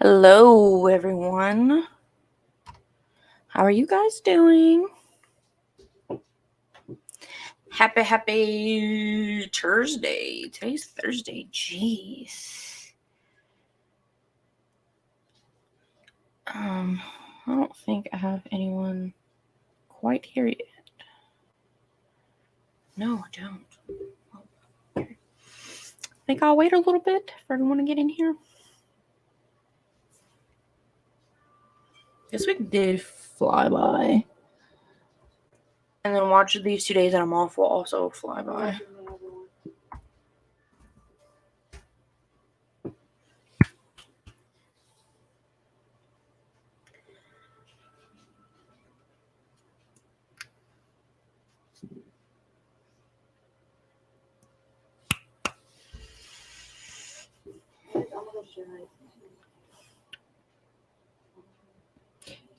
Hello, everyone. How are you guys doing? Happy Thursday. Today's Thursday. Jeez. I don't think I have anyone quite here yet. No, I don't. I think I'll wait a little bit for everyone to get in here. This week did fly by. And then watch these 2 days that I'm off will also fly by.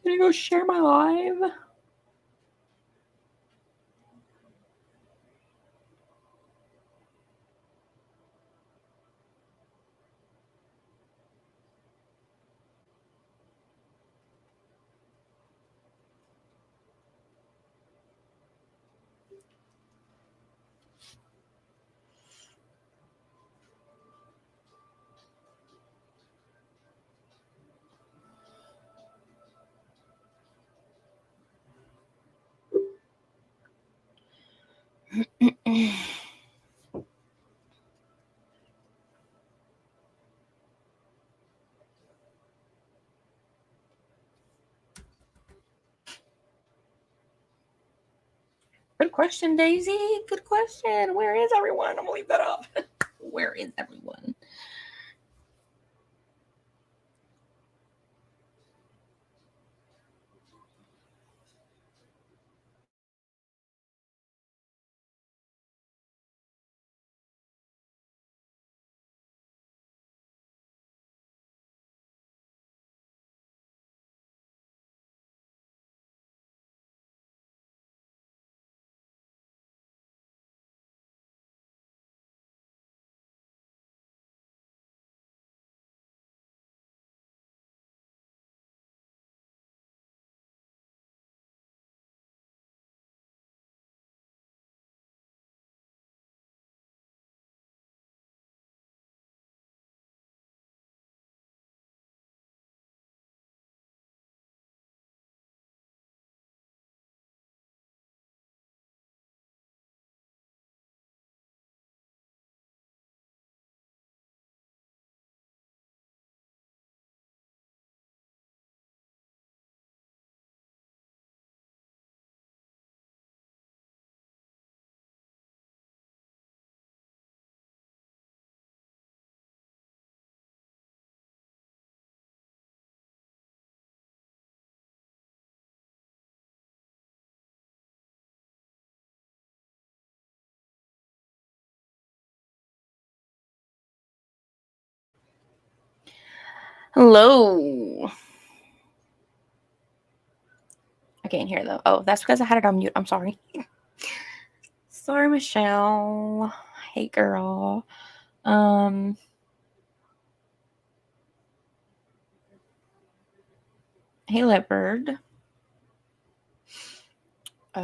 Gonna go share my live. Good question, Daisy. Good question. Where is everyone? I'm gonna leave that up. Where is everyone? Hello. I can't hear though. Oh, that's because I had it on mute. I'm sorry. Sorry, Michelle. Hey, girl. Hey, Leopard. I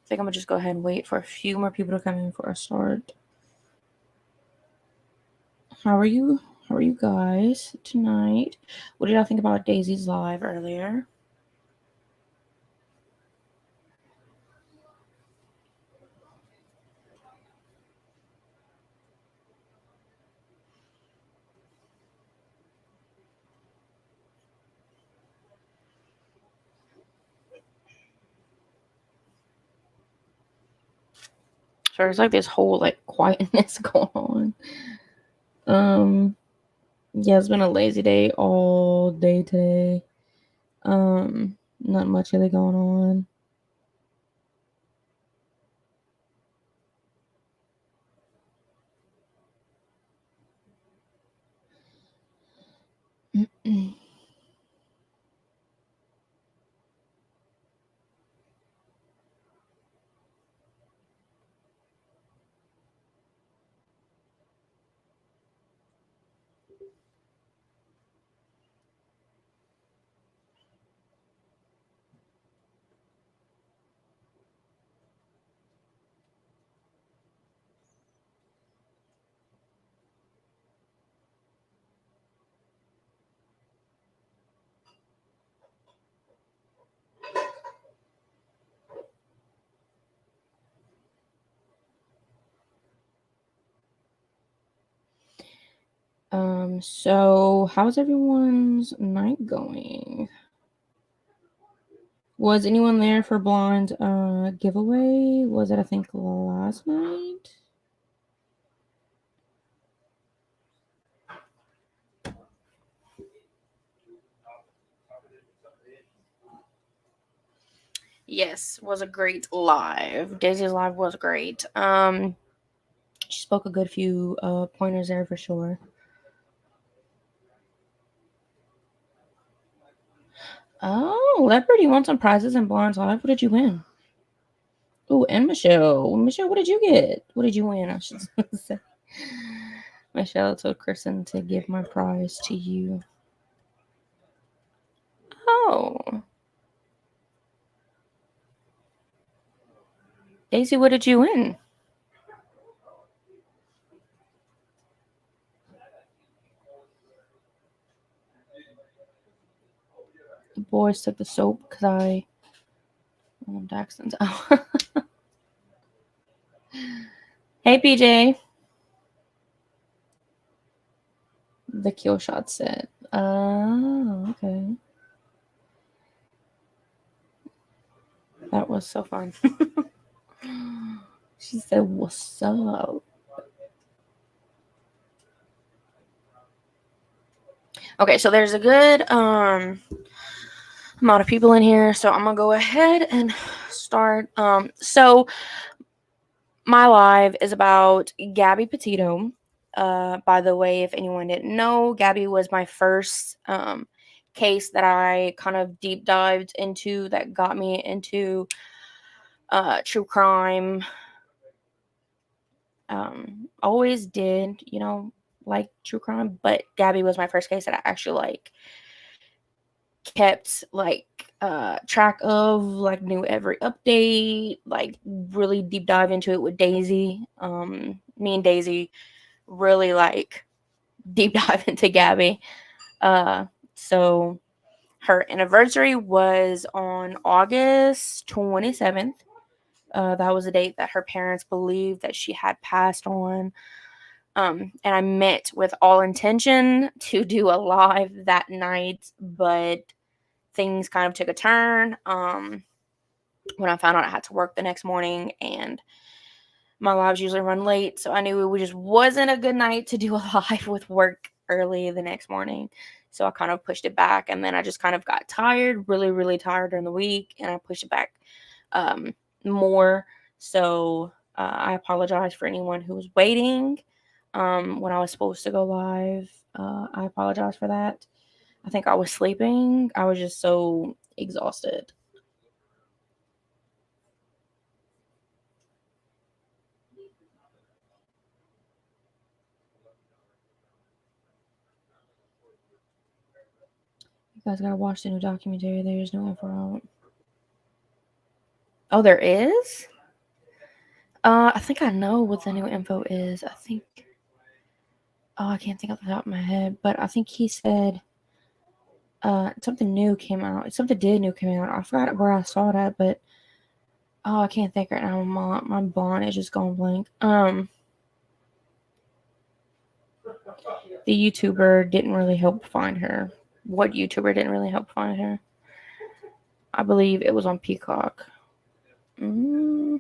think I'm gonna just go ahead and wait for a few more people to come in for a start. How are you? How are you guys tonight? What did y'all think about Daisy's live earlier? So there's like this whole like quietness going on. Yeah, it's been a lazy day all day today. Not much really going on. So how's everyone's night going? Was anyone there for blonde giveaway? Was it, I think, last night? Yes, was a great live. Daisy's live was great. She spoke a good few pointers there for sure. Oh, Leopard, you won some prizes in Blonde's live. What did you win? Oh, and Michelle. Michelle, what did you get? What did you win? I should say. Michelle told Kristen to give my prize to you. Oh. Daisy, what did you win? The boys took the soap because I Daxton's out. Hey, PJ. The kill shot set. Oh, okay. That was so fun. She said, "What's up?" Okay, so there's a good amount of people in here, so I'm gonna go ahead and start. So my live is about Gabby Petito. By the way, if anyone didn't know, Gabby was my first case that I kind of deep dived into that got me into true crime. Always did, like true crime, but Gabby was my first case that I actually kept track of, knew every update, really deep dive into it with Daisy. Me and Daisy really deep dive into Gabby. So her anniversary was on August 27th. That was the date that her parents believed that she had passed on. And I met with all intention to do a live that night, but things kind of took a turn when I found out I had to work the next morning, and my lives usually run late, so I knew it just wasn't a good night to do a live with work early the next morning. So I kind of pushed it back, and then I just kind of got tired, really, really tired during the week, and I pushed it back more. So I apologize for anyone who was waiting when I was supposed to go live. I apologize for that. I think I was sleeping. I was just so exhausted. You guys gotta watch the new documentary. There's no info out. Oh, there is? I think I know what the new info is. I think. Oh, I can't think off the top of my head, but I think he said something new came out. Something new came out. I forgot where I saw that, but I can't think right now. My blonde is just going blank. The YouTuber didn't really help find her. What YouTuber didn't really help find her? I believe it was on Peacock. No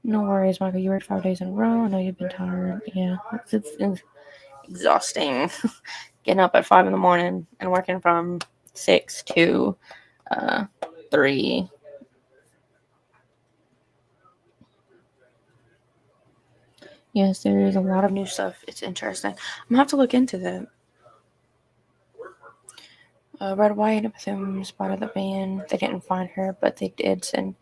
worries, Michael. You worked 5 days in a row. I know you've been tired. Yeah, it's exhausting. Getting up at 5 in the morning and working from 6 to 3. Yes, there is a lot of new stuff. It's interesting. I'm gonna have to look into that. Red, White, and Bethune spotted the band. They didn't find her, but they did send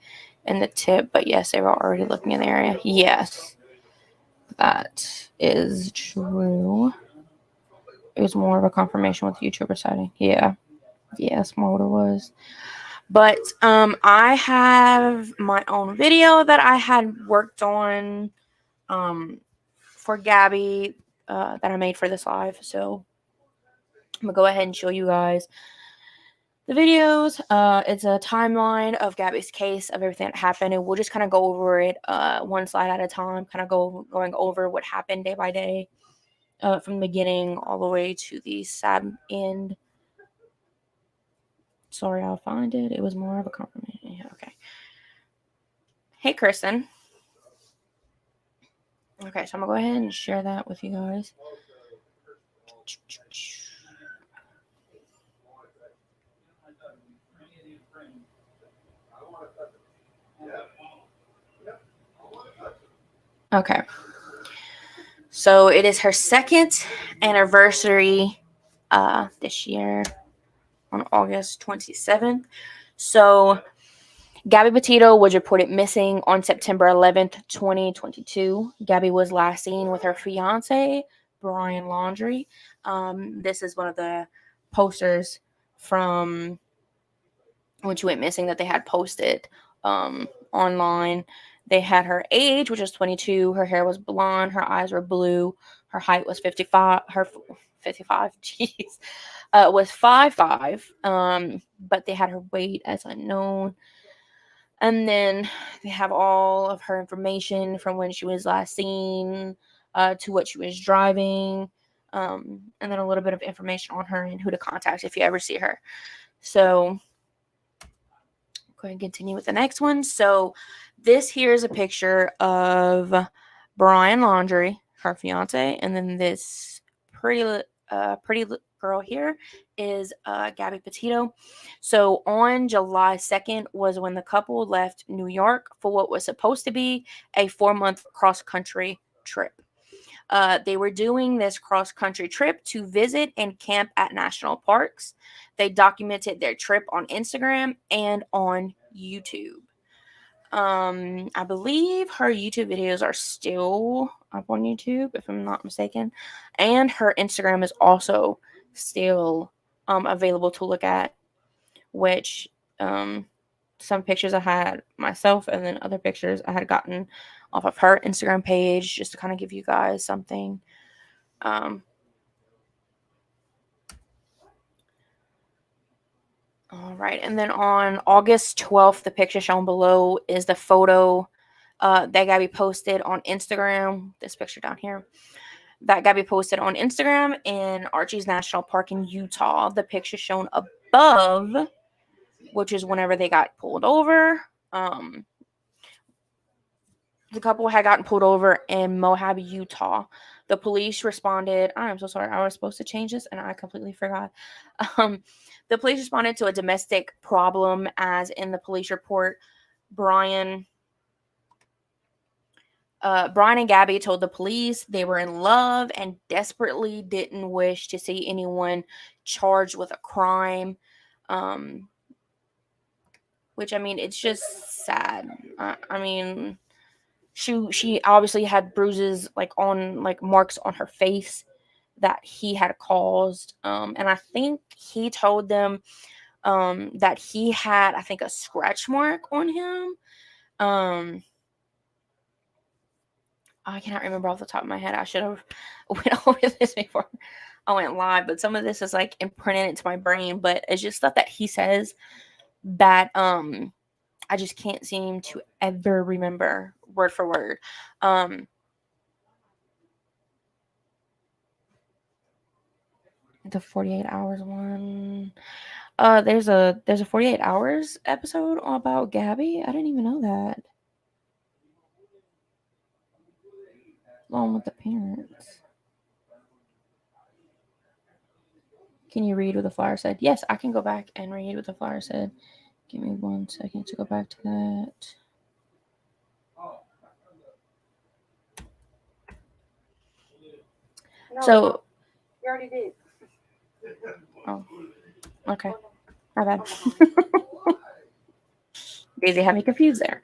in the tip. But yes, they were already looking in the area. Yes, that is true. It was more of a confirmation with the YouTuber sighting. Yeah, that's more what it was. But I have my own video that I had worked on for Gabby that I made for this live. So I'm gonna go ahead and show you guys the videos. It's a timeline of Gabby's case, of everything that happened, and we'll just kind of go over it one slide at a time, kind of going over what happened day by day. from the beginning all the way to the sad end. Sorry, I'll find it. It was more of a compliment. Yeah, okay. Hey, Kristen. Okay, so I'm going to go ahead and share that with you guys. Okay. So it is her second anniversary this year on August 27th. So Gabby Petito was reported missing on September 11th, 2022. Gabby was last seen with her fiance, Brian Laundrie. This is one of the posters from when she went missing that they had posted online. They had her age, which was 22. Her hair was blonde. Her eyes were blue. Her height was 55. Her 55, jeez, was 5'5". But they had her weight as unknown. And then they have all of her information from when she was last seen to what she was driving. And then a little bit of information on her and who to contact if you ever see her. So go ahead and continue with the next one. So this here is a picture of Brian Laundrie, her fiance, and then this pretty girl here is Gabby Petito. So on July 2nd was when the couple left New York for what was supposed to be a 4-month cross-country trip. They were doing this cross-country trip to visit and camp at national parks. They documented their trip on Instagram and on YouTube. I believe her YouTube videos are still up on YouTube, if I'm not mistaken. And her Instagram is also still available to look at, which some pictures I had myself and then other pictures I had gotten off of her Instagram page just to kind of give you guys something. All right, and then on August 12th, the picture shown below is the photo that Gabby posted on Instagram. This picture down here that Gabby posted on Instagram in Arches National Park in Utah. The picture shown above, which is whenever they got pulled over. The couple had gotten pulled over in Moab, Utah. The police responded. I'm so sorry. I was supposed to change this and I completely forgot. The police responded to a domestic problem, as in the police report, Brian and Gabby told the police they were in love and desperately didn't wish to see anyone charged with a crime. Which, I mean, it's just sad. I mean, she obviously had bruises marks on her face that he had caused. And I think he told them that he had, I think, a scratch mark on him. I cannot remember off the top of my head. I should have went over this before I went live, but some of this is like imprinted into my brain. But it's just stuff that he says that I just can't seem to ever remember word for word. The 48 hours one. There's a 48 hours episode about Gabby. I didn't even know that. Along with the parents. Can you read what the flyer said? Yes, I can go back and read what the flyer said. Give me 1 second to go back to that. No, so you already did. Oh, okay. My bad. Daisy had me confused there.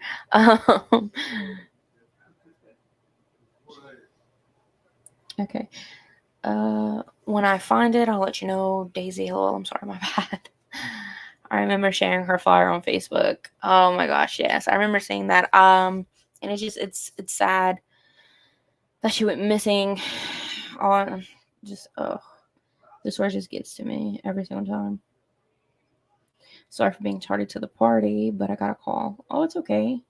Okay. When I find it, I'll let you know. Daisy, hello. I'm sorry, my bad. I remember sharing her flyer on Facebook. Oh my gosh, yes, I remember seeing that. And it's sad that she went missing. On just this word just gets to me every single time. Sorry for being tardy to the party, but I got a call. Oh, it's okay.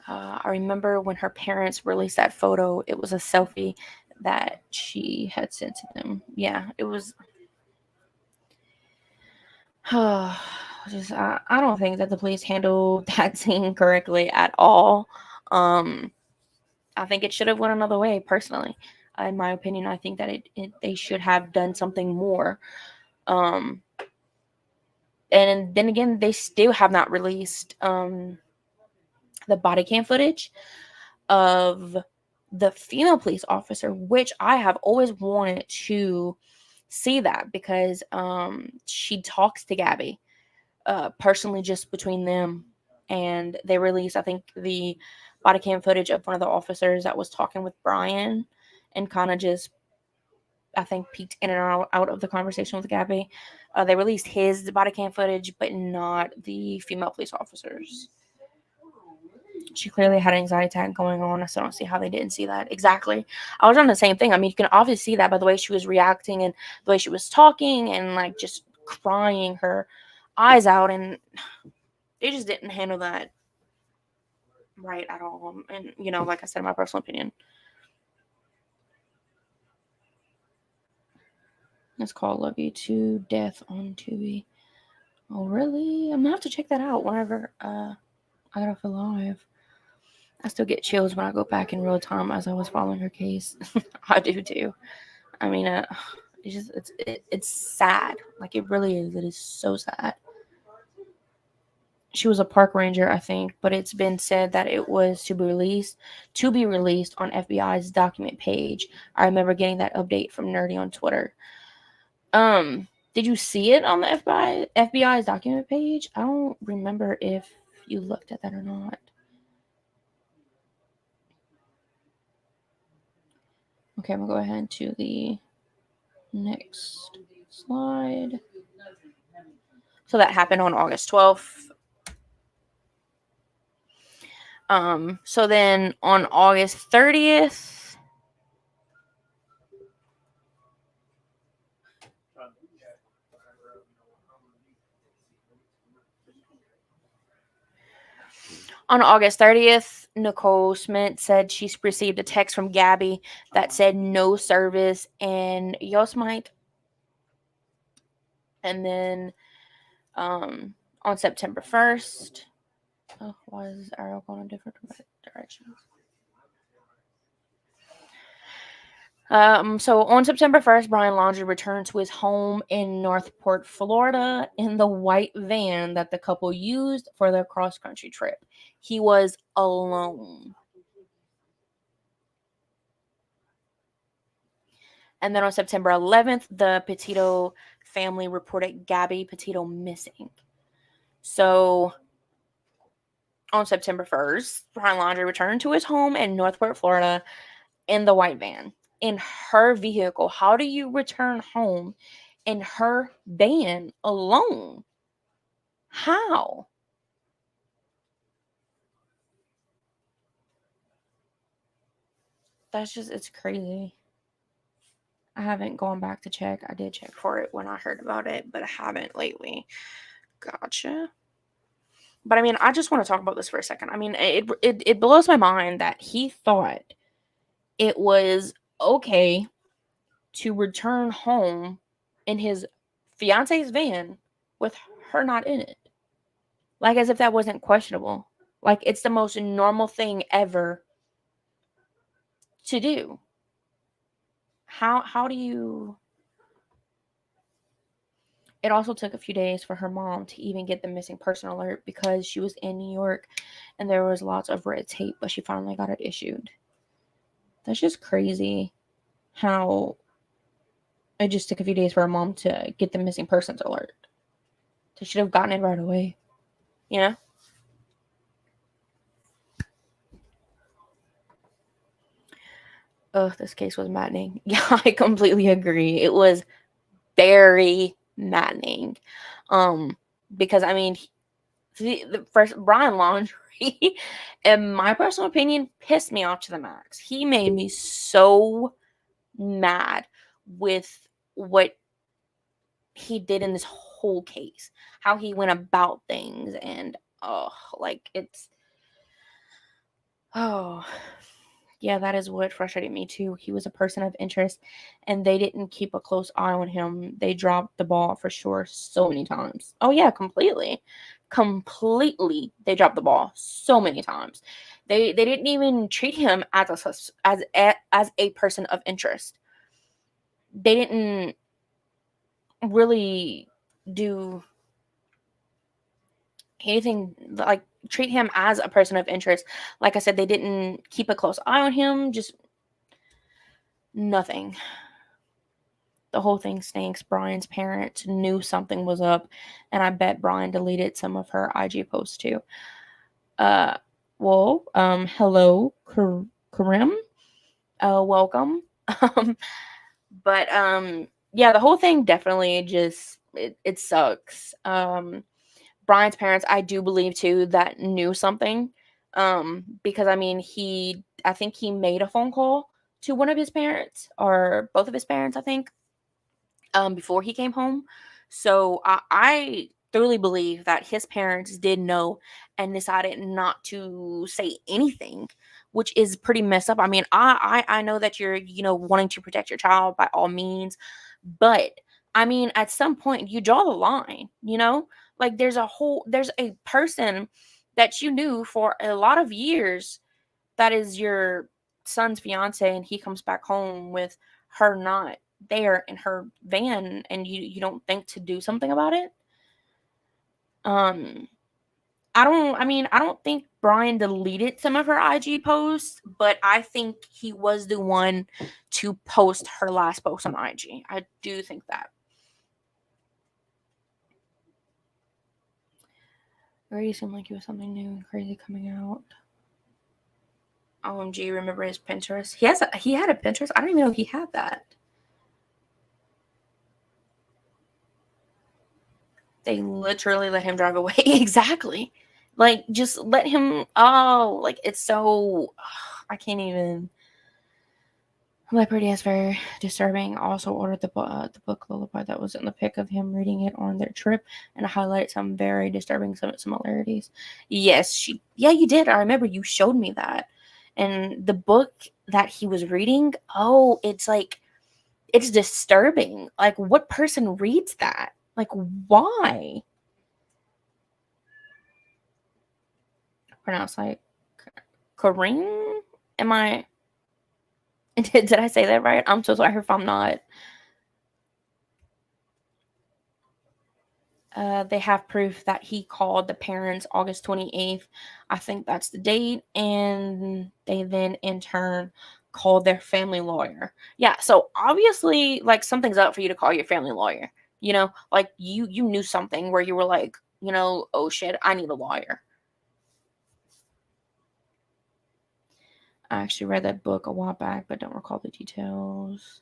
I remember when her parents released that photo, it was a selfie that she had sent to them. Yeah, it was. I don't think that the police handled that scene correctly at all. Um, I think it should have went another way, personally. In my opinion, I think that they should have done something more. Um, and then again, they still have not released the body cam footage of the female police officer, which I have always wanted to see that because she talks to Gabby personally, just between them. And they released, I think, the body cam footage of one of the officers that was talking with Brian and kind of just, I think, peeked in and out of the conversation with Gabby. They released his body cam footage, but not the female police officers. She clearly had an anxiety attack going on. I still don't see how they didn't see that. Exactly. I was on the same thing. I mean, you can obviously see that by the way she was reacting and the way she was talking and like just crying her eyes out. And they just didn't handle that right at all. And, like I said, in my personal opinion. It's called Love You to Death on Tubi. Oh, really? I'm going to have to check that out whenever I got off live. I still get chills when I go back in real time as I was following her case. I do too. I mean, it's sad. Like, it really is. It is so sad. She was a park ranger, I think, but it's been said that it was to be released on FBI's document page. I remember getting that update from Nerdy on Twitter. Did you see it on the FBI's document page? I don't remember if you looked at that or not. Okay, I'm gonna go ahead to the next slide. So that happened on August 12th. So then on August 30th, Nicole Smith said she received a text from Gabby that said no service in Yosemite. And then on September 1st, why is this arrow going in different directions? So on September 1st, Brian Laundrie returned to his home in Northport, Florida, in the white van that the couple used for their cross-country trip. He was alone. And then on September 11th, the Petito family reported Gabby Petito missing. So on September 1st, Brian Laundrie returned to his home in Northport, Florida, in the white van, in her vehicle. How do you return home in her van alone? How? It's crazy. I haven't gone back to check. I did check for it when I heard about it, but I haven't lately. Gotcha. But I mean, I just want to talk about this for a second. I mean, it blows my mind that he thought it was okay to return home in his fiance's van with her not in it. Like as if that wasn't questionable. Like it's the most normal thing ever to do. How do you It also took a few days for her mom to even get the missing person alert because she was in New York and there was lots of red tape, but she finally got it issued. That's just crazy how it just took a few days for her mom to get the missing persons alert. They should have gotten it right away. You know? Oh, this case was maddening. Yeah, I completely agree. It was very maddening. Because I mean, the first Brian Laundrie, in my personal opinion, pissed me off to the max. He made me so mad with what he did in this whole case, how he went about things, and like Oh, yeah, that is what frustrated me too. He was a person of interest, and they didn't keep a close eye on him. They dropped the ball for sure so many times. Oh yeah, completely. Completely. They dropped the ball so many times. They didn't even treat him as as a person of interest. They didn't really do anything like treat him as a person of interest. Like I said, they didn't keep a close eye on him, just nothing. The whole thing stinks. Brian's parents knew something was up, and I bet Brian deleted some of her IG posts too. Uh, hello, Karim. Welcome. Um, but yeah, the whole thing definitely just it sucks. Brian's parents, I do believe too, that knew something. Because I mean, I think he made a phone call to one of his parents or both of his parents, I think, before he came home. So I thoroughly believe that his parents did know and decided not to say anything, which is pretty messed up. I mean, I know that you're wanting to protect your child by all means, but I mean, at some point you draw the line. Like there's a person that you knew for a lot of years that is your son's fiance, and he comes back home with her not there in her van, and you don't think to do something about it. um I don't think Brian deleted some of her IG posts, but I think he was the one to post her last post on IG. I do think that. Already seemed like he was something new and crazy coming out. OMG, remember his Pinterest? He had a Pinterest? I don't even know he had that. They literally let him drive away. Exactly. Like, just let him. Oh, like, it's so. I can't even. Leopardy is very disturbing. Also ordered the book Lullaby that was in the pic of him reading it on their trip, and I highlighted some very disturbing similarities. Yes, yeah, you did. I remember you showed me that. And the book that he was reading, oh, it's like, it's disturbing. Like, what person reads that? Like, why? Pronounced like Kareem? Am I? Did I say that right? I'm so sorry if I'm not. They have proof that he called the parents August 28th. I think that's the date. And they then, in turn, called their family lawyer. Yeah, so obviously, like, something's up for you to call your family lawyer. Like, you knew something where you were like, oh shit, I need a lawyer. I actually read that book a while back, but don't recall the details.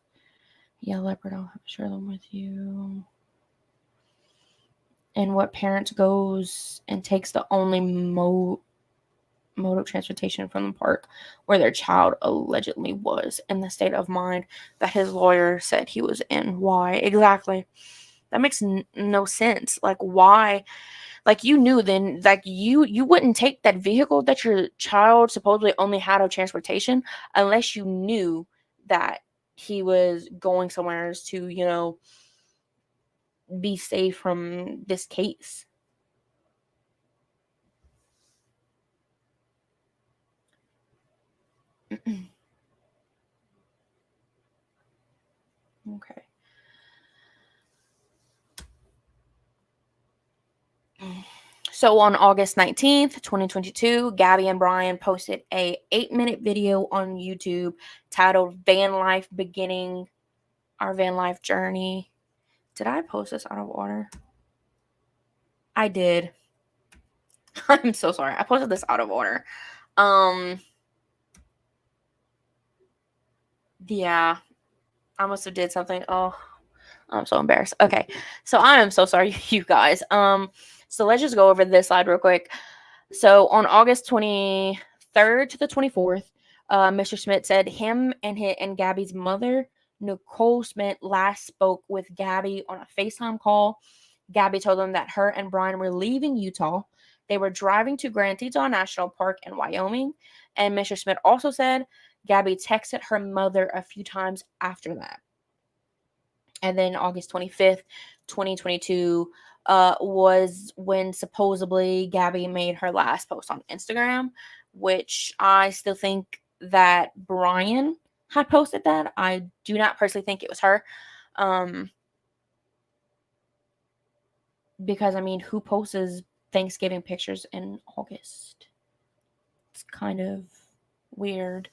Yeah, Leopard, I'll have to share them with you. And what parents goes and takes the only mode of transportation from the park where their child allegedly was, in the state of mind that his lawyer said he was in. Why? Exactly. That makes no sense. Like, why? Like, you knew then, like, you wouldn't take that vehicle that your child supposedly only had of transportation unless you knew that he was going somewhere to, be safe from this case. Okay. So on August 19th, 2022, Gabby and Brian posted a 8-minute video on YouTube titled Van Life Beginning Our Van Life Journey. Did I post this out of order? I did. I'm so sorry. I posted this out of order. Yeah, I must have did something. Oh, I'm so embarrassed. Okay. So I am so sorry, you guys. So let's just go over this slide real quick. So on August 23rd to the 24th, Mr. Smith said him and Gabby's mother, Nicole Smith, last spoke with Gabby on a FaceTime call. Gabby told them that her and Brian were leaving Utah. They were driving to Grand Teton National Park in Wyoming, and Mr. Smith also said Gabby texted her mother a few times after that. And then August 25th, 2022, was when supposedly Gabby made her last post on Instagram, which I still think that Brian had posted that. I do not personally think it was her. Because, I mean, who posts Thanksgiving pictures in August? It's kind of weird.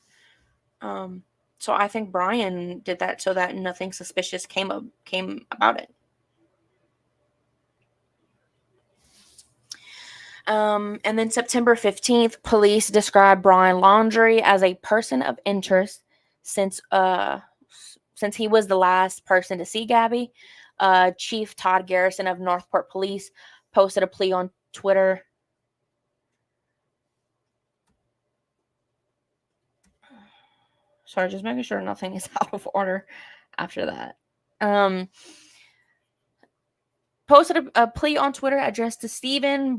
So I think Brian did that so that nothing suspicious came about it. And then September 15th, police described Brian Laundrie as a person of interest since he was the last person to see Gabby. Chief Todd Garrison of Northport Police posted a plea on Twitter. Sorry, just making sure nothing is out of order after that. Posted a plea on Twitter addressed to Stephen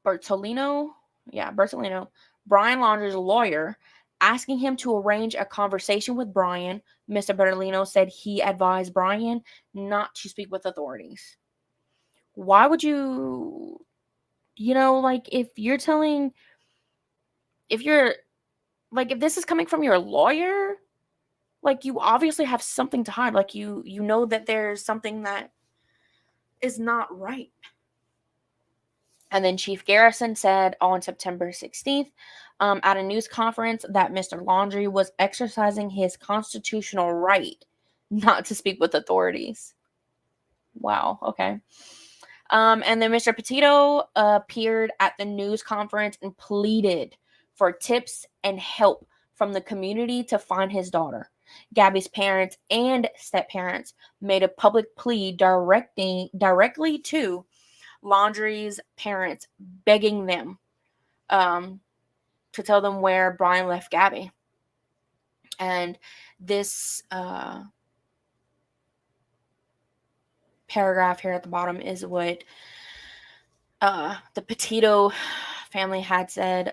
Bertolino, Brian Laundrie's lawyer, asking him to arrange a conversation with Brian. Mr. Bertolino said he advised Brian not to speak with authorities. Why would you, like, if this is coming from your lawyer, like, you obviously have something to hide. Like, you know that there's something that is not right. And then Chief Garrison said on September 16th at a news conference that Mr. Laundrie was exercising his constitutional right not to speak with authorities. Wow, okay. And then Mr. Petito appeared at the news conference and pleaded for tips and help from the community to find his daughter. Gabby's parents and step-parents made a public plea directly to Laundrie's parents, begging them to tell them where Brian left Gabby. And this paragraph here at the bottom is what the Petito family had said.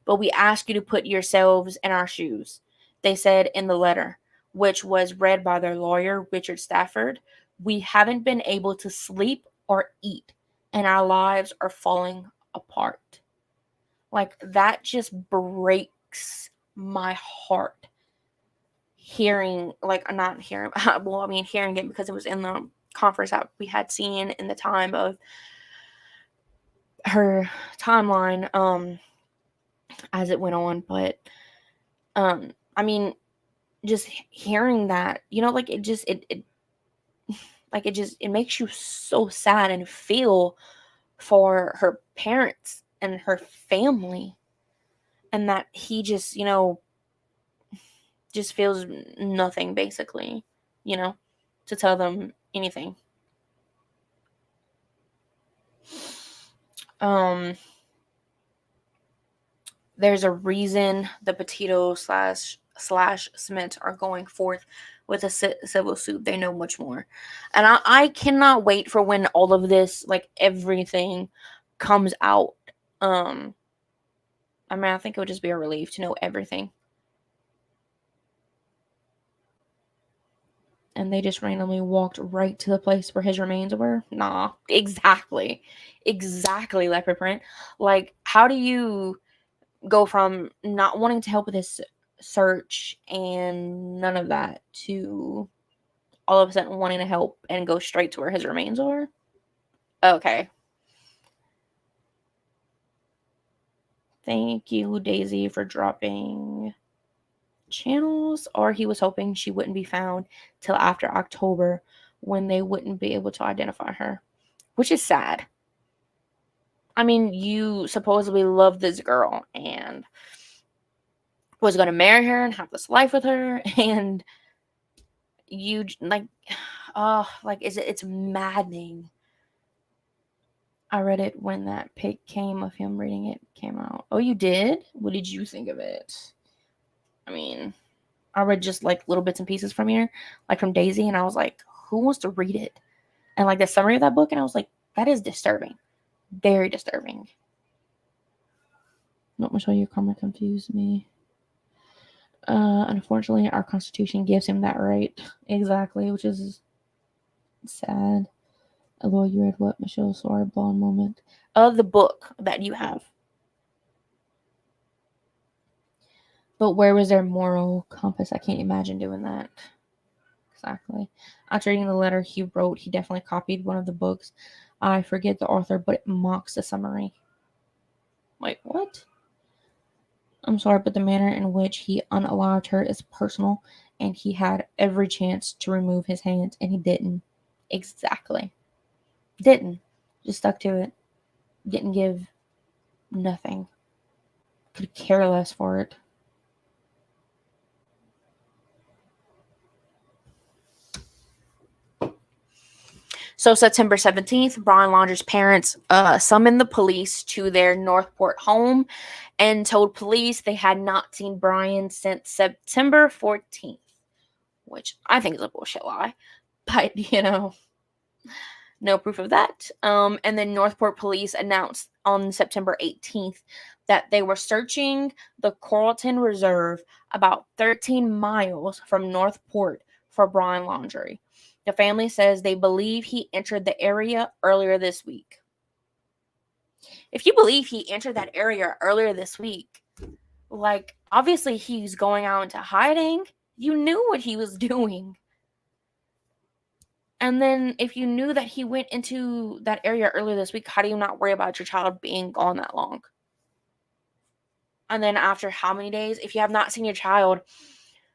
But we ask you to put yourselves in our shoes, they said in the letter, which was read by their lawyer, Richard Stafford. We haven't been able to sleep or eat, and our lives are falling apart. Like, that just breaks my heart. Hearing it, because it was in the conference that we had seen in the time of her timeline, as it went on. But, just hearing that, it makes you so sad and feel for her parents and her family, and that he just feels nothing, basically, to tell them anything. There's a reason the Petito / Smiths are going forth with a civil suit. They know much more. And I cannot wait for when all of this, like, everything comes out. I think it would just be a relief to know everything. And they just randomly walked right to the place where his remains were? Nah, exactly, leopard print. Like, how do you go from not wanting to help with this search and none of that to all of a sudden wanting to help and go straight to where his remains are? Okay. Thank you, Daisy, for dropping channels. Or he was hoping she wouldn't be found till after October, when they wouldn't be able to identify her, which is sad. I mean, you supposedly love this girl and was going to marry her and have this life with her, and you it's maddening. I read it when that pic came of him reading it came out. Oh, you did? What did you think of it? I mean, I read just like little bits and pieces from here, like from Daisy, and I was like, who wants to read it? And like the summary of that book, and I was like, that is disturbing. Very disturbing. Not much your comment confused me. Unfortunately, our Constitution gives him that right. Exactly, which is sad. Although you read what, Michelle? Sorry, blonde moment. The book that you have. But where was their moral compass? I can't imagine doing that. Exactly. After reading the letter he wrote, he definitely copied one of the books. I forget the author, but it mocks the summary. Wait, what? I'm sorry, but the manner in which he unalived her is personal, and he had every chance to remove his hands, and he didn't. Exactly. Didn't. Just stuck to it. Didn't give nothing. Could care less for it. So September 17th, Brian Laundrie's parents summoned the police to their Northport home and told police they had not seen Brian since September 14th, which I think is a bullshit lie. But, no proof of that. And then Northport police announced on September 18th that they were searching the Carlton Reserve about 13 miles from Northport for Brian Laundrie. The family says they believe he entered the area earlier this week. If you believe he entered that area earlier this week, like, obviously he's going out into hiding. You knew what he was doing. And then if you knew that he went into that area earlier this week, how do you not worry about your child being gone that long? And then after how many days? If you have not seen your child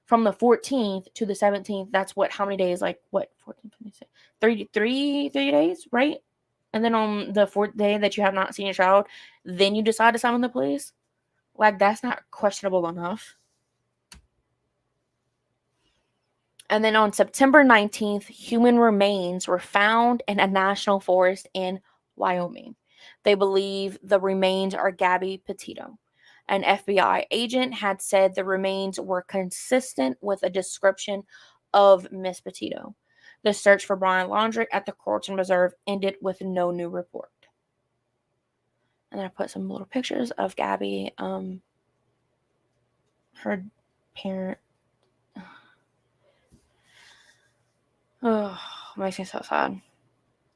from the 14th to the 17th, that's what, how many days? Like, what, 14, 26, 33 days, right? And then on the fourth day that you have not seen your child, then you decide to summon the police? Like, that's not questionable enough. And then on September 19th, human remains were found in a national forest in Wyoming. They believe the remains are Gabby Petito. An FBI agent had said the remains were consistent with a description of Miss Petito. The search for Brian Laundrie at the Carlton Reserve ended with no new report. And then I put some little pictures of Gabby, her parent. Oh, makes me so sad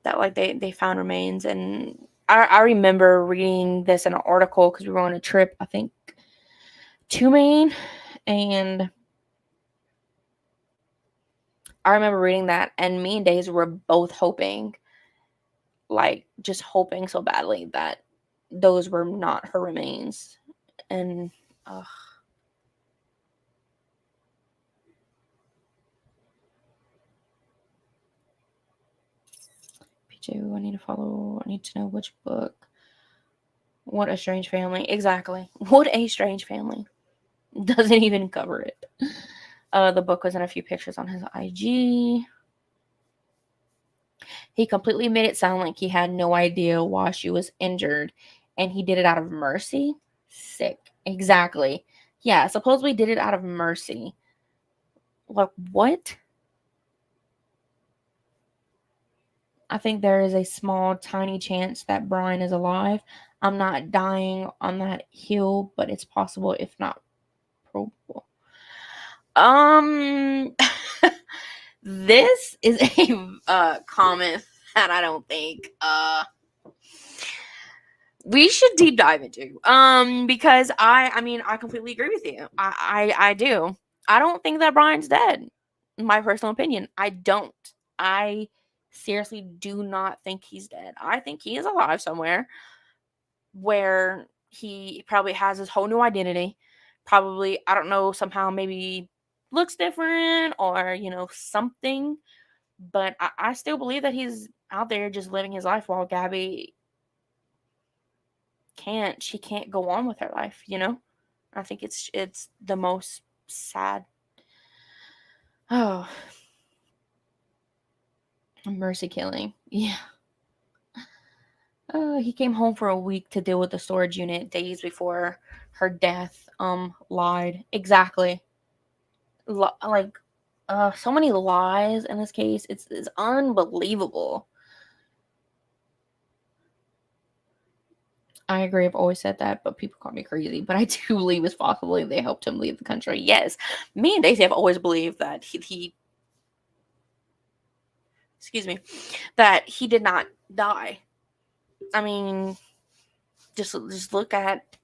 that, like, they found remains. And I remember reading this in an article because we were on a trip, I think, to Maine, and I remember reading that, and me and Daisy were both hoping, like, just hoping so badly that those were not her remains. And P2, I need to know which book. What a Strange Family. Exactly. What a Strange Family. Doesn't even cover it. The book was in a few pictures on his IG. He completely made it sound like he had no idea why she was injured, and he did it out of mercy. Sick. Exactly. Yeah, supposedly did it out of mercy. Like, what? I think there is a small, tiny chance that Brian is alive. I'm not dying on that hill, but it's possible, if not probable. This is a comment that I don't think we should deep dive into. Because I mean, I completely agree with you. I do. I don't think that Brian's dead. In my personal opinion, I don't. I seriously do not think he's dead. I think he is alive somewhere where he probably has his whole new identity. Probably, I don't know, somehow maybe looks different or, something. But I still believe that he's out there just living his life while Gabby she can't go on with her life. I think it's the most sad. Oh, mercy killing. Yeah. He came home for a week to deal with the storage unit days before her death. Lied. Exactly. Like, so many lies in this case. It's unbelievable. I agree. I've always said that, but people call me crazy. But I do believe it's possible they helped him leave the country. Yes. Me and Daisy have always believed that he excuse me, that he did not die. I mean, just look at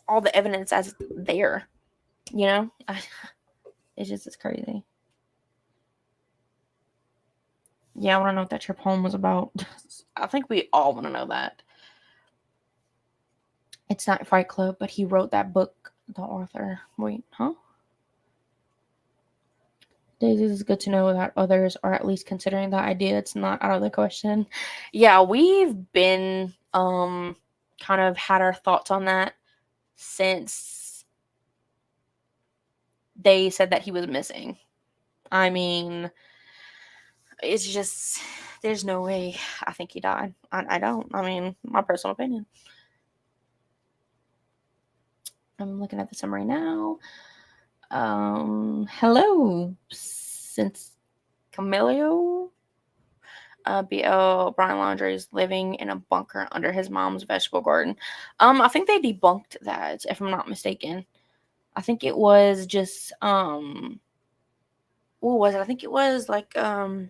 all the evidence as there. You know, it's crazy. Yeah, I want to know what that trip home was about. I think we all want to know that. It's not Fight Club, but he wrote that book. The author. Wait, huh? Daisy, is good to know that others are at least considering the idea. It's not out of the question. Yeah, we've been kind of had our thoughts on that since they said that he was missing. I mean, it's just there's no way I think he died. I don't. I mean, my personal opinion. I'm looking at the summary now. Hello, since Camilio. BL Brian Laundrie is living in a bunker under his mom's vegetable garden. I think they debunked that, if I'm not mistaken. I think it was just what was it? I think it was like I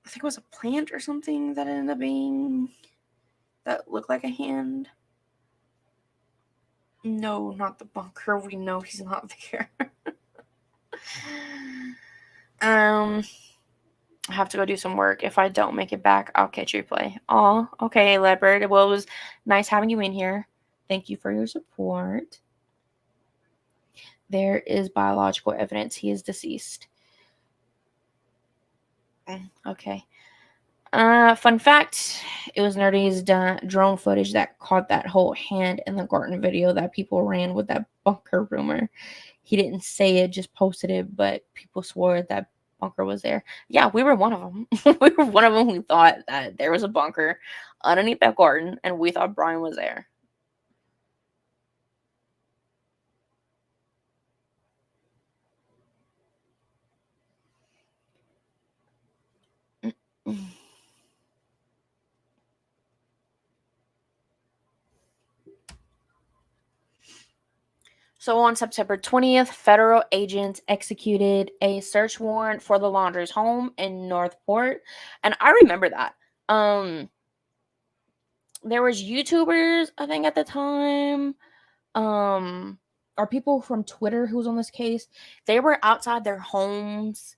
think it was a plant or something that ended up being that looked like a hand. No, not the bunker. We know he's not there. I have to go do some work. If I don't make it back, I'll catch replay. Oh, okay, Leopard. Well, it was nice having you in here. Thank you for your support. There is biological evidence he is deceased. Okay. Fun fact, it was Nerdy's drone footage that caught that whole hand in the garden video that people ran with that bunker rumor. He didn't say it, just posted it, but people swore that bunker was there. Yeah, we were one of them. We were one of them who thought that there was a bunker underneath that garden, and we thought Brian was there. So on September 20th, federal agents executed a search warrant for the Laundrie's home in Northport. And I remember that. There was YouTubers, I think, at the time, or people from Twitter who was on this case. They were outside their homes,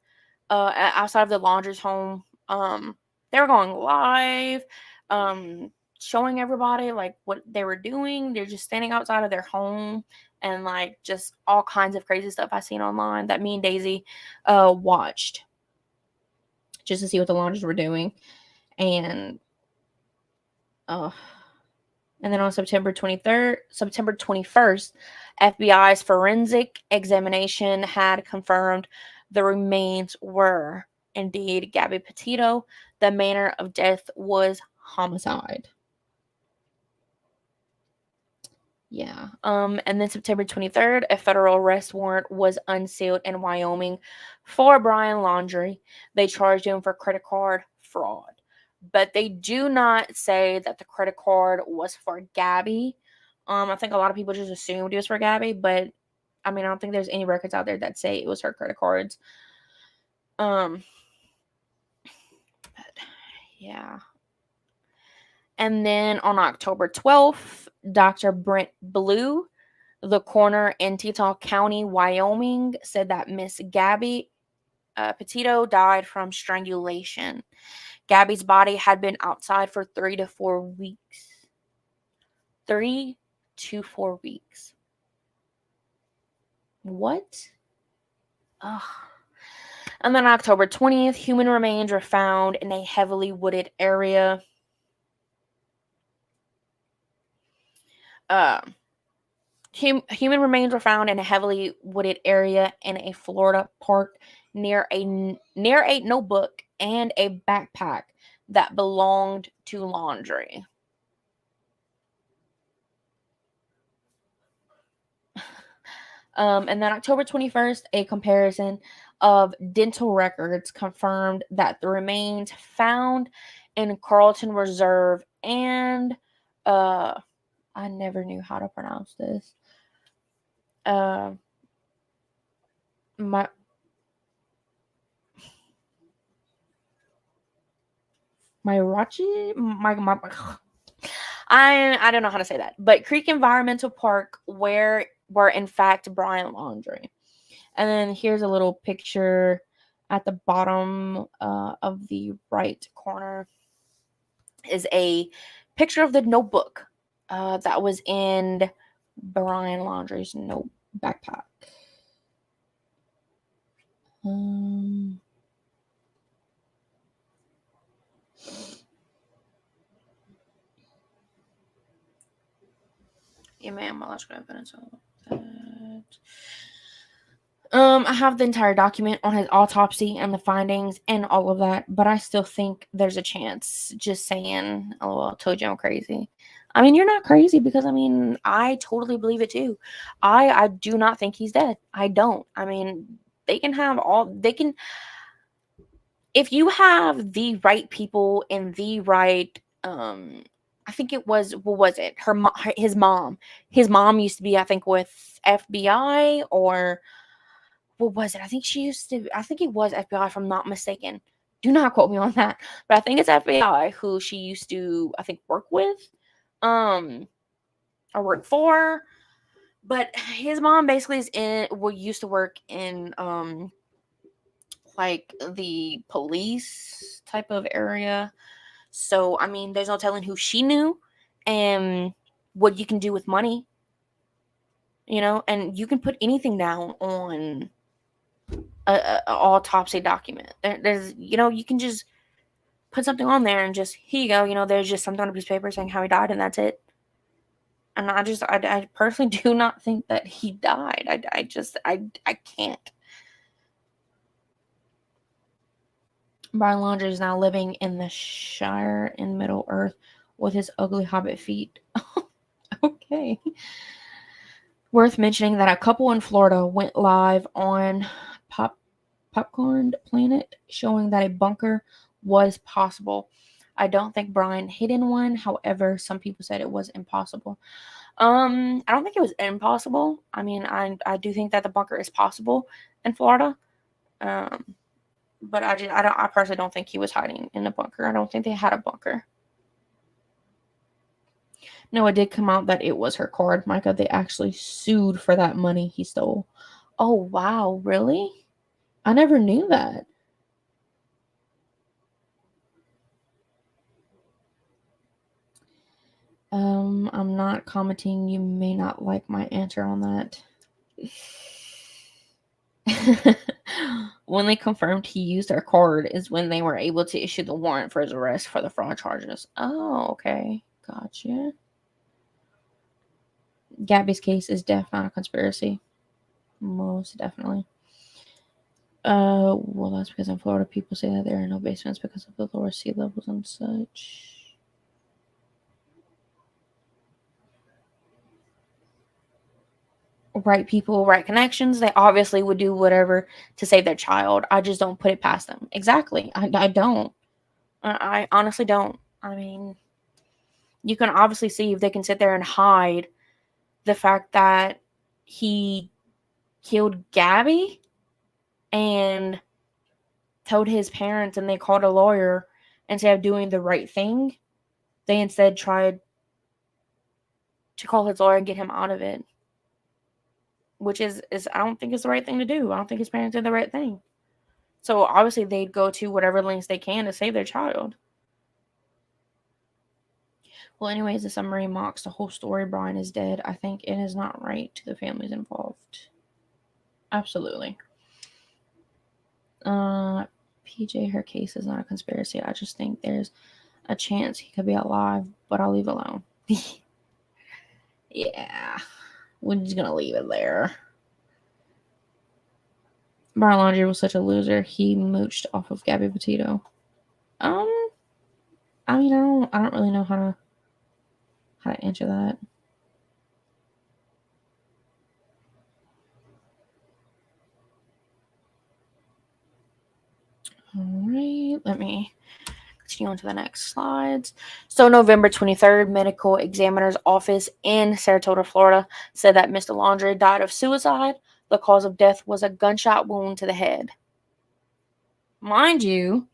outside of the Laundrie's home. They were going live, showing everybody like what they were doing. They're just standing outside of their home and like just all kinds of crazy stuff I seen online that me and Daisy watched just to see what the Laundries were doing. And then on September 21st, FBI's forensic examination had confirmed the remains were indeed Gabby Petito. The manner of death was homicide. Yeah. And then September 23rd, a federal arrest warrant was unsealed in Wyoming for Brian Laundrie. They charged him for credit card fraud. But they do not say that the credit card was for Gabby. I think a lot of people just assumed it was for Gabby, but I mean, I don't think there's any records out there that say it was her credit cards. But yeah. And then on October 12th, Dr. Brent Blue, the coroner in Teton County, Wyoming, said that Miss Gabby Petito died from strangulation. Gabby's body had been outside for 3 to 4 weeks. 3 to 4 weeks. What? Ugh. And then October 20th, human remains were found in a heavily wooded area. Human remains were found in a heavily wooded area in a Florida park near a notebook and a backpack that belonged to Laundrie. And then October 21st, a comparison of dental records confirmed that the remains found in Carlton Reserve and uh I never knew how to pronounce this. Uh my my I don't know how to say that. But Creek Environmental Park where were in fact Brian Laundrie. And then here's a little picture at the bottom of the right corner is a picture of the notebook that was in Brian Laundrie's note backpack. Um, yeah, ma'am, biological evidence of that. I have the entire document on his autopsy and the findings and all of that, but I still think there's a chance. Just saying, oh, I told you I'm crazy. I mean, you're not crazy because I mean, I totally believe it too. I do not think he's dead. I don't. I mean, they can have all they can if you have the right people in the right I think it was what was it? His mom. His mom used to be I think with FBI or what was it? I think she used to. I think it was FBI, if I'm not mistaken. Do not quote me on that, but I think it's FBI who she used to, I think, work with, um, or work for. But his mom basically is in. Well, used to work in, like the police type of area. So I mean, there's no telling who she knew, and what you can do with money. And you can put anything down on a autopsy document. There's you can just put something on there and just here you go. There's just something on a piece of paper saying how he died, and that's it. And I personally do not think that he died. I can't. Brian Laundrie is now living in the Shire in Middle Earth with his ugly hobbit feet. Okay. Worth mentioning that a couple in Florida went live on Popcorn Planet, showing that a bunker was possible. I don't think Brian hid in one. However, some people said it was impossible. I don't think it was impossible. I mean, I do think that the bunker is possible in Florida. Um, but I personally don't think he was hiding in a bunker. I don't think they had a bunker. No, it did come out that it was her card, Micah. They actually sued for that money he stole. Oh wow, really? I never knew that. I'm not commenting. You may not like my answer on that. When they confirmed he used her card is when they were able to issue the warrant for his arrest for the fraud charges. Oh, okay. Gotcha. Gabby's case is definitely not a conspiracy. Most definitely. Well, that's because in Florida people say that there are no basements because of the lower sea levels and such. Right people, right connections, they obviously would do whatever to save their child. I just don't put it past them. Exactly. I don't. I honestly don't. I mean, you can obviously see if they can sit there and hide the fact that he killed Gabby and told his parents and they called a lawyer instead of doing the right thing. They instead tried to call his lawyer and get him out of it, which is I don't think is the right thing to do. I don't think his parents did the right thing. So obviously they'd go to whatever lengths they can to save their child. Well, anyways, the summary mocks the whole story. Brian is dead. I think it is not right to the families involved. Absolutely. PJ, her case is not a conspiracy. I just think there's a chance he could be alive, but I'll leave alone. Yeah. We're just gonna leave it there. Brian Laundrie was such a loser. He mooched off of Gabby Petito. Um, I mean, I don't really know how to answer that. All right, let me continue on to the next slides. So November 23rd, medical examiner's office in Sarasota, Florida said that Mr. Laundrie died of suicide. The cause of death was a gunshot wound to the head. Mind you,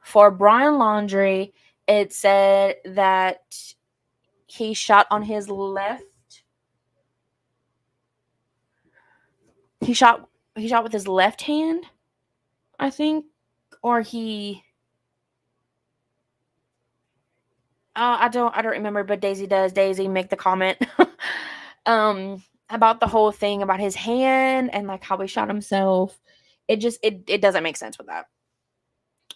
for Brian Laundrie, it said that he shot on his left. He shot with his left hand, I think, or he. I don't remember, but Daisy does. Daisy, make the comment about the whole thing about his hand and like how he shot himself. It doesn't make sense with that.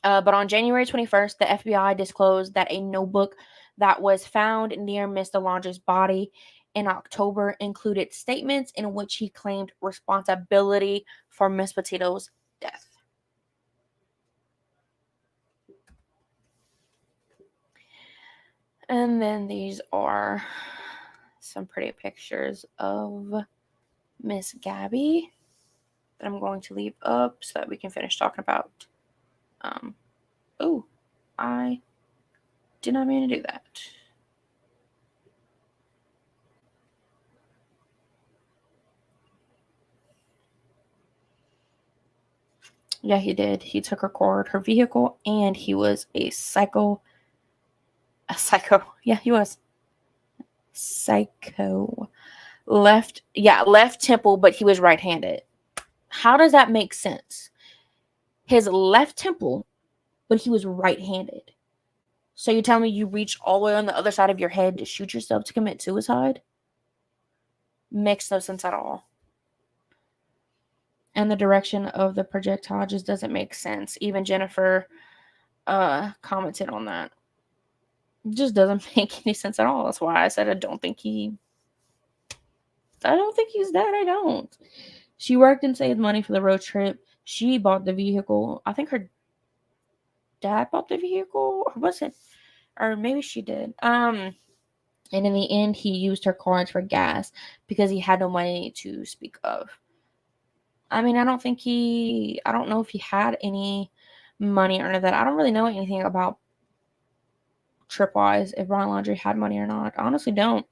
But on January 21st, the FBI disclosed that a notebook that was found near Mr. Laundrie's body in October included statements in which he claimed responsibility for Miss Petito's death. And then these are some pretty pictures of Miss Gabby that I'm going to leave up so that we can finish talking about. Oh, I did not mean to do that. Yeah, he did. He took her vehicle, and he was a psycho. Yeah, he was psycho. Left temple, but he was right-handed. How does that make sense? His left temple, but he was right-handed. So you tell me you reached all the way on the other side of your head to shoot yourself to commit suicide? Makes no sense at all. And the direction of the projectile just doesn't make sense. Even Jennifer commented on that. It just doesn't make any sense at all. That's why I said I don't think he's dead. I don't. She worked and saved money for the road trip. She bought the vehicle. I think her dad bought the vehicle, or was it? Or maybe she did. And in the end, he used her cards for gas because he had no money to speak of. I mean, I don't know if he had any money or that. I don't really know anything about Tripwise, if Brian Laundrie had money or not. I honestly don't.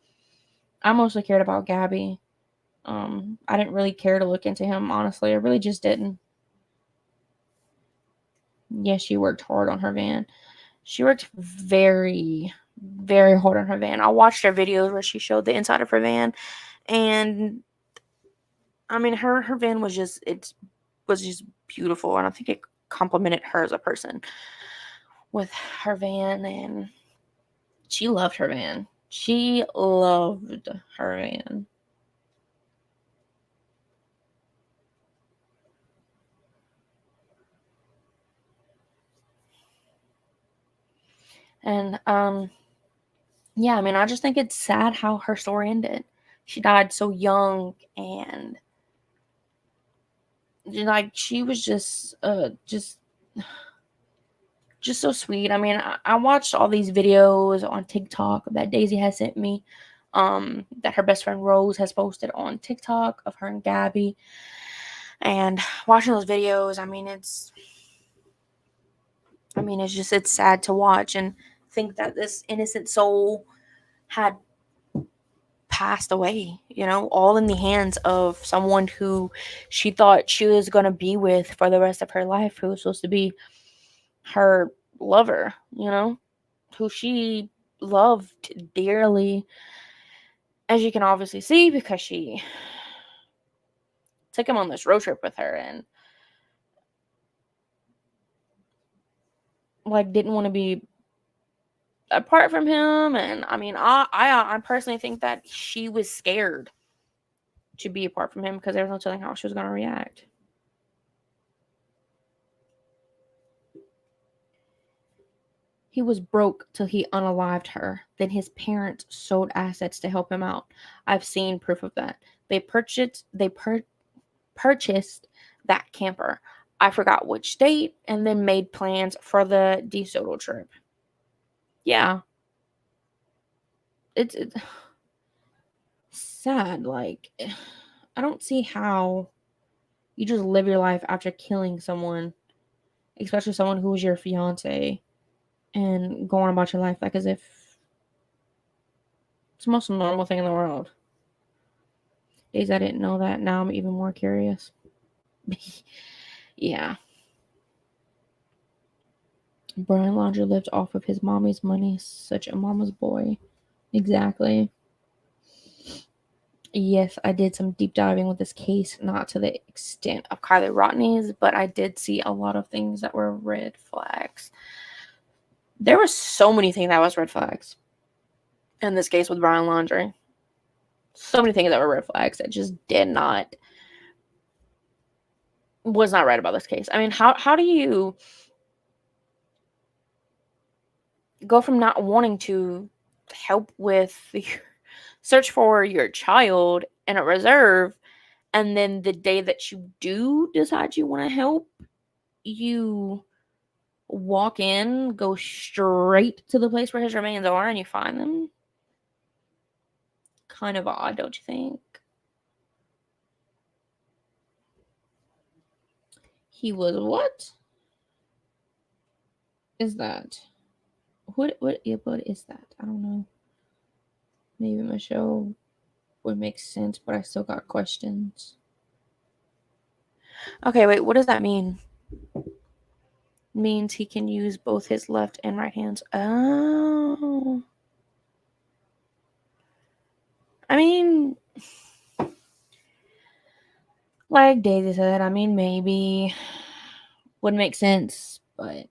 I mostly cared about Gabby. I didn't really care to look into him, honestly. I really just didn't. Yes, she worked hard on her van. She worked very, very hard on her van. I watched her videos where she showed the inside of her van, and I mean, her van was just beautiful, and I think it complimented her as a person with her van, and she loved her van. She loved her van. And yeah, I mean, I just think it's sad how her story ended. She died so young, and like she was just so sweet. I mean, I watched all these videos on TikTok that Daisy has sent me, that her best friend Rose has posted on TikTok of her and Gabby. And watching those videos, I mean, it's sad to watch and think that this innocent soul had passed away, all in the hands of someone who she thought she was going to be with for the rest of her life, who was supposed to be her lover, who she loved dearly, as you can obviously see, because she took him on this road trip with her and like didn't want to be apart from him. And I mean, I personally think that she was scared to be apart from him because there was no telling how she was going to react. He was broke till he unalived her. Then his parents sold assets to help him out. I've seen proof of that. They purchased that camper. I forgot which state, and then made plans for the DeSoto trip. Yeah. It's sad. Like, I don't see how you just live your life after killing someone, especially someone who was your fiance. and go on about your life like as if it's the most normal thing in the world. Days I didn't know that. Now I'm even more curious. Yeah. Brian Laundrie lived off of his mommy's money. Such a mama's boy. Exactly. Yes, I did some deep diving with this case, not to the extent of Kylie Rodney's, but I did see a lot of things that were red flags. There were so many things that was red flags in this case with Brian Laundrie. So many things that were red flags that just was not right about this case. I mean, how do you go from not wanting to help with the search for your child in a reserve, and then the day that you do decide you want to help, you walk in, go straight to the place where his remains are, and you find them? Kind of odd, don't you think? He was what? Is that? What is that? I don't know. Maybe Michelle would make sense, but I still got questions. Okay, wait, what does that mean? Means he can use both his left and right hands. Oh. I mean, like Daisy said, I mean, maybe would make sense, but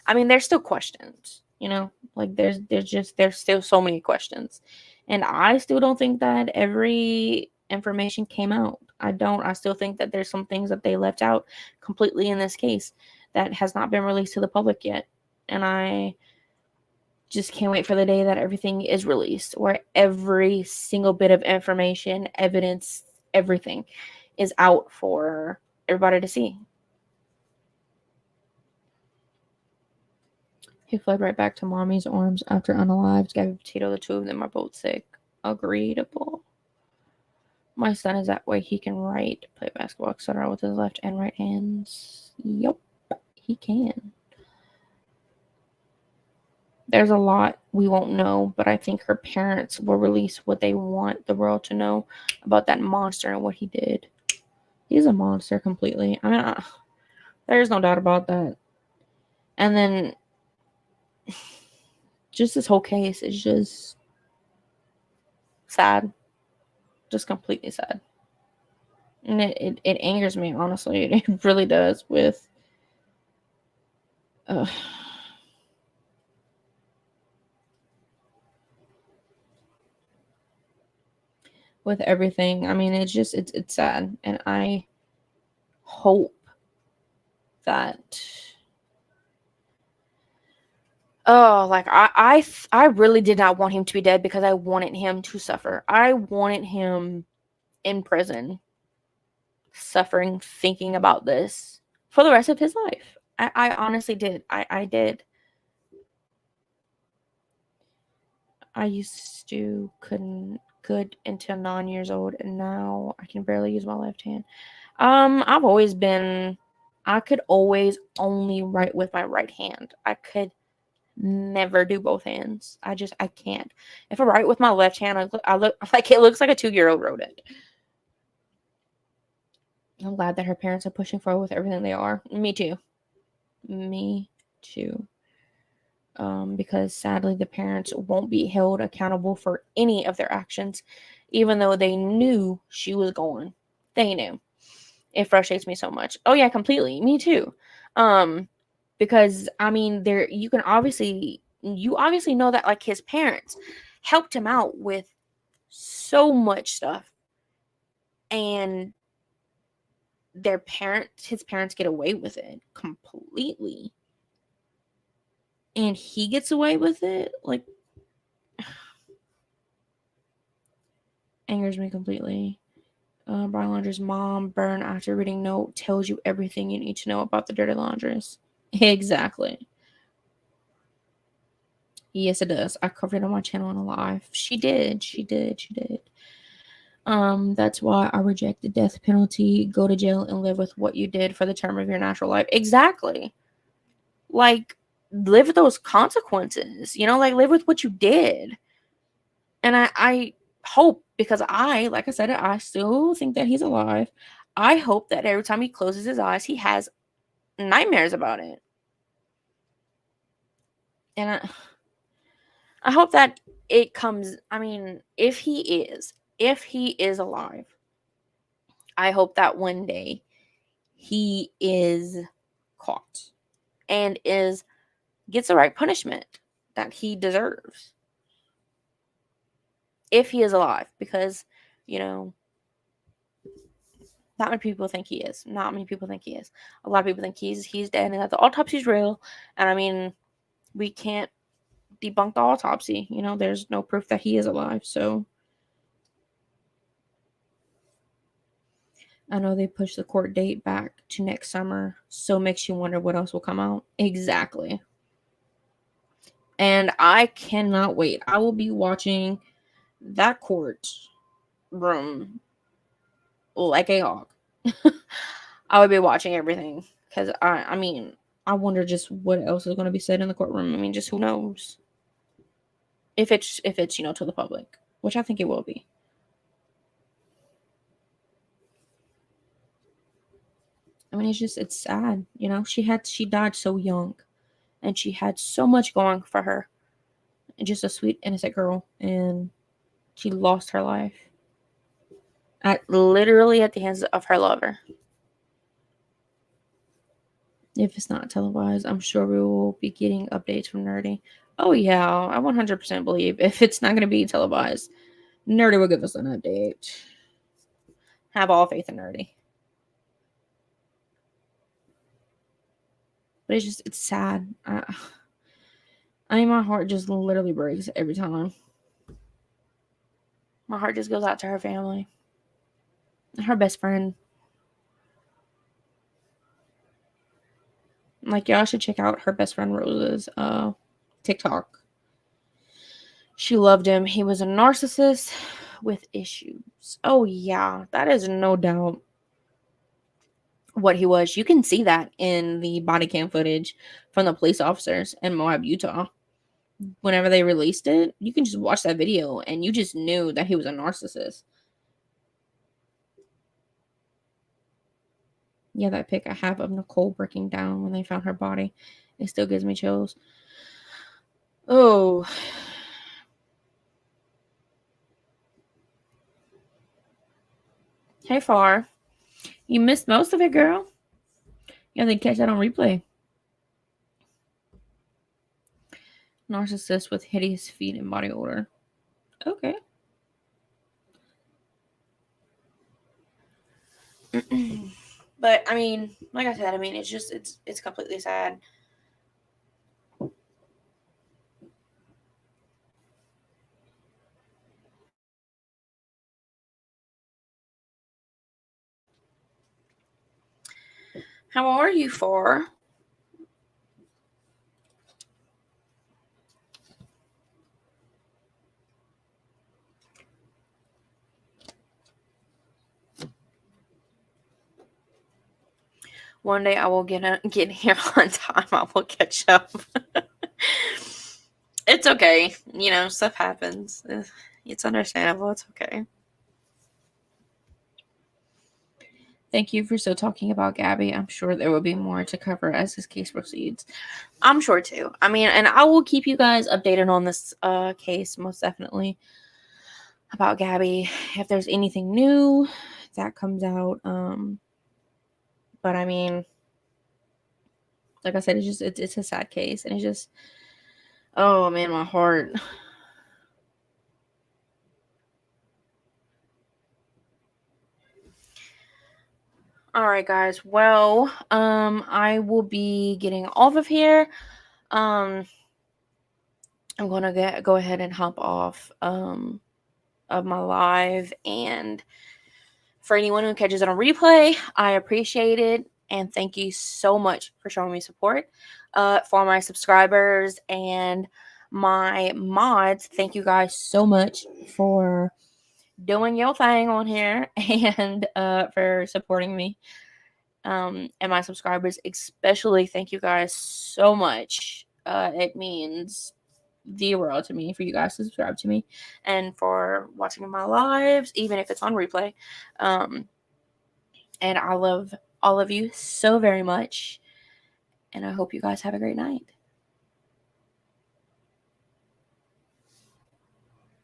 I mean, there's still questions, like there's still so many questions, and I still don't think that every information came out. I still think that there's some things that they left out completely in this case that has not been released to the public yet, and I just can't wait for the day that everything is released, where every single bit of information, evidence, everything is out for everybody to see. He fled right back to mommy's arms after unalived. Gabby Petito, the two of them are both sick. Agreeable. My son is that way. He can write, play basketball, etc. with his left and right hands. Yep, he can. There's a lot we won't know, but I think her parents will release what they want the world to know about that monster and what he did. He's a monster completely. I mean, there's no doubt about that. And then just this whole case is just sad. Just completely sad. And it angers me, honestly. It really does with with everything. I mean, it's sad. And I hope that I really did not want him to be dead because I wanted him to suffer. I wanted him in prison, suffering, thinking about this for the rest of his life. I honestly did. I did. I used to couldn't good until 9 years old, and now I can barely use my left hand. I've always been. I could always only write with my right hand. I could never do both hands. I can't. If I write with my left hand, I look like it looks like a 2-year-old wrote it. I'm glad that her parents are pushing forward with everything they are. Me too. Because sadly the parents won't be held accountable for any of their actions, even though they knew she was gone. They knew. It frustrates me so much. Oh yeah, completely. Me too. Because I mean, you obviously know that like his parents helped him out with so much stuff, and his parents get away with it completely, and he gets away with it. Like, angers me completely. Brian Laundrie's mom, burned after reading note, tells you everything you need to know about the dirty laundress. Exactly. Yes, it does. I covered it on my channel in a live. She did. That's why I reject the death penalty. Go to jail and live with what you did for the term of your natural life. Exactly. Like, live with those consequences, like live with what you did. And I hope, because like I said, I still think that he's alive. I hope that every time he closes his eyes, he has nightmares about it. And I hope that it comes, if he is alive, I hope that one day he is caught and gets the right punishment that he deserves. If he is alive, because, not many people think he is. Not many people think he is. A lot of people think he's dead and that the autopsy is real. And we can't debunk the autopsy. There's no proof that he is alive. So I know they pushed the court date back to next summer. So it makes you wonder what else will come out. Exactly. And I cannot wait. I will be watching that court room like a hawk. I would be watching everything because I wonder just what else is going to be said in the courtroom. Just who knows if it's to the public, which I think it will be. It's sad. She died so young, and she had so much going for her, and just a sweet innocent girl, and she lost her life literally at the hands of her lover. If it's not televised, I'm sure we will be getting updates from Nerdy. Oh yeah, I 100% believe if it's not going to be televised, Nerdy will give us an update. Have all faith in Nerdy. But it's sad. My heart just literally breaks every time. My heart just goes out to her family. Her best friend. Y'all should check out her best friend Rose's TikTok. She loved him. He was a narcissist with issues. Oh yeah, that is no doubt what he was. You can see that in the body cam footage from the police officers in Moab, Utah. Whenever they released it, you can just watch that video and you just knew that he was a narcissist. Yeah, that pic I have of Nicole breaking down when they found her body, it still gives me chills. Oh. Hey, Far. You missed most of it, girl. You have to catch that on replay. Narcissist with hideous feet and body odor. Okay. But like I said, it's completely sad. How are you, Far? One day I will get here on time. I will catch up. It's okay. Stuff happens. It's understandable. It's okay. Thank you for still talking about Gabby. I'm sure there will be more to cover as this case proceeds. I'm sure too. And I will keep you guys updated on this case, most definitely, about Gabby. If there's anything new that comes out. But like I said, it's a sad case, and it's just, oh man, my heart. All right, guys. Well, I will be getting off of here. I'm gonna go ahead and hop off of my live, and for anyone who catches it on replay, I appreciate it, and thank you so much for showing me support. For my subscribers and my mods, thank you guys so much for doing your thing on here and for supporting me. And my subscribers especially, thank you guys so much It means the world to me for you guys to subscribe to me and for watching my lives, even if it's on replay. And I love all of you so very much. And I hope you guys have a great night.